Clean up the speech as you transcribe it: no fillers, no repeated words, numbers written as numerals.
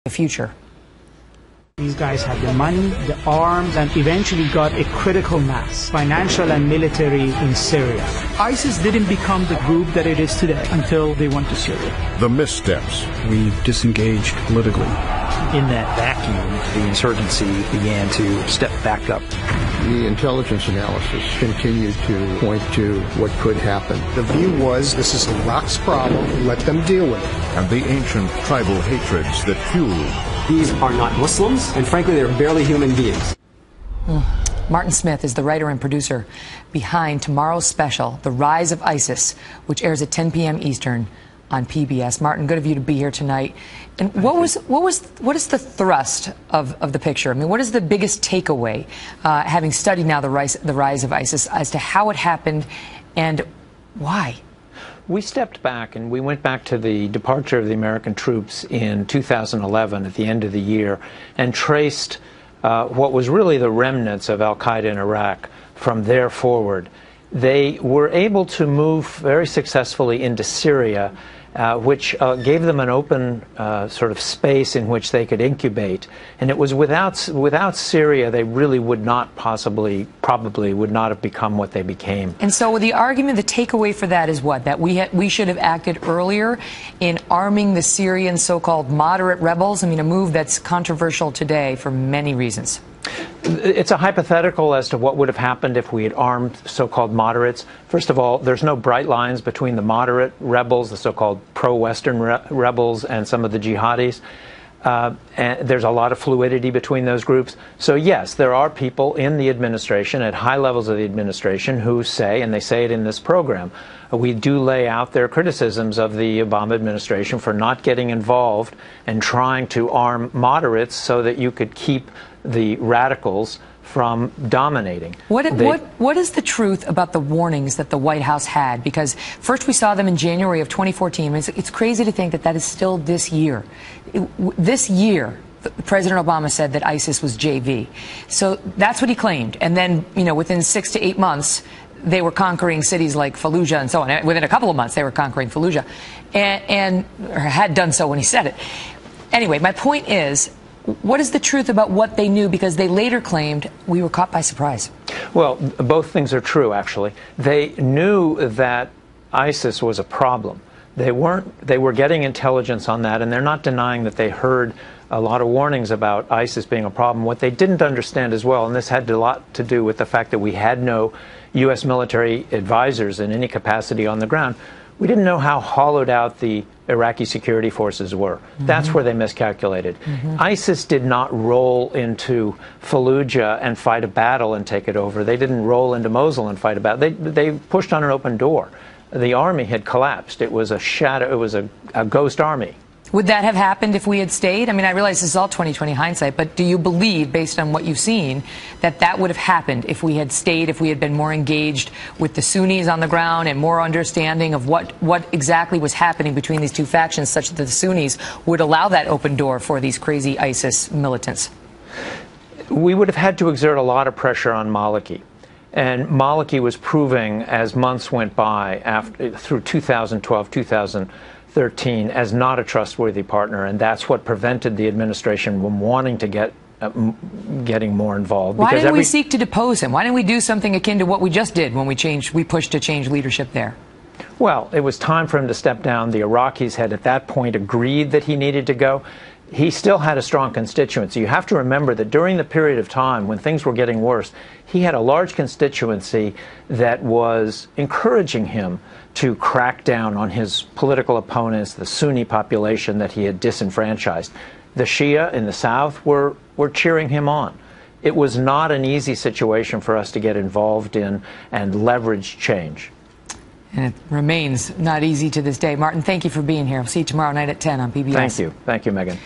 the future. These guys had the money, the arms, and eventually got a critical mass, financial and military, in Syria. ISIS didn't become the group that it is today until they went to Syria. The missteps. We disengaged politically. In that vacuum, the insurgency began to step back up. The intelligence analysis continued to point to what could happen. The view was, this is Iraq's problem, let them deal with it. And the ancient tribal hatreds that fueled. These are not Muslims, and frankly, they're barely human beings. Martin Smith is the writer and producer behind tomorrow's special, The Rise of ISIS, which airs at 10 p.m. Eastern on PBS. Martin, good of you to be here tonight. And what is the thrust of the picture? I mean, what is the biggest takeaway, having studied now the rise of ISIS, as to how it happened and why? We stepped back and we went back to the departure of the American troops in 2011 at the end of the year and traced what was really the remnants of al-Qaeda in Iraq from there forward. They were able to move very successfully into Syria, which gave them an open sort of space in which they could incubate. And it was without Syria, they really would not probably would not have become what they became. And so the argument, the takeaway for that is what? That we should have acted earlier in arming the Syrian so-called moderate rebels? I mean, a move that's controversial today for many reasons. It's a hypothetical as to what would have happened if we had armed so-called moderates. First of all, there's no bright lines between the moderate rebels, the so-called pro-Western rebels, and some of the jihadis. And there's a lot of fluidity between those groups. So yes, there are people in the administration, at high levels of the administration, who say, and they say it in this program, we do lay out their criticisms of the Obama administration for not getting involved and trying to arm moderates so that you could keep the radicals from dominating. What is the truth about the warnings that the White House had? Because first we saw them in January of 2014. It's crazy to think that that is still this year. This year, President Obama said that ISIS was JV. So that's what he claimed. And then, you know, within 6 to 8 months, they were conquering cities like Fallujah and so on. Within a couple of months, they were conquering Fallujah, or had done so when he said it. Anyway, my point is, what is the truth about what they knew? Because they later claimed we were caught by surprise. Well, both things are true, actually. They knew that ISIS was a problem. They were getting intelligence on that, and they're not denying that they heard a lot of warnings about ISIS being a problem. What they didn't understand as well, and this had a lot to do with the fact that we had no U.S. military advisors in any capacity on the ground, we didn't know how hollowed out the Iraqi security forces were. That's where they miscalculated. ISIS did not roll into Fallujah and fight a battle and take it over. They didn't roll into Mosul and fight a battle. They pushed on an open door. The army had collapsed. It was a shadow. It was a ghost army. Would that have happened if we had stayed? I mean, I realize this is all 20/20 hindsight, but do you believe, based on what you've seen, that that would have happened if we had stayed, if we had been more engaged with the Sunnis on the ground and more understanding of what exactly was happening between these two factions, such that the Sunnis would allow that open door for these crazy ISIS militants? We would have had to exert a lot of pressure on Maliki. And Maliki was proving, as months went by, through 2012, 2013, as not a trustworthy partner, and that's what prevented the administration from wanting to getting more involved. Why didn't we seek to depose him? Why didn't we do something akin to what we just did when we pushed to change leadership there? Well, it was time for him to step down. The Iraqis had at that point agreed that he needed to go. He still had a strong constituency. You have to remember that during the period of time when things were getting worse, he had a large constituency that was encouraging him to crack down on his political opponents, the Sunni population that he had disenfranchised. The Shia in the south were cheering him on. It was not an easy situation for us to get involved in and leverage change. And it remains not easy to this day. Martin, thank you for being here. I'll see you tomorrow night at 10 on PBS. Thank you. Thank you, Megan.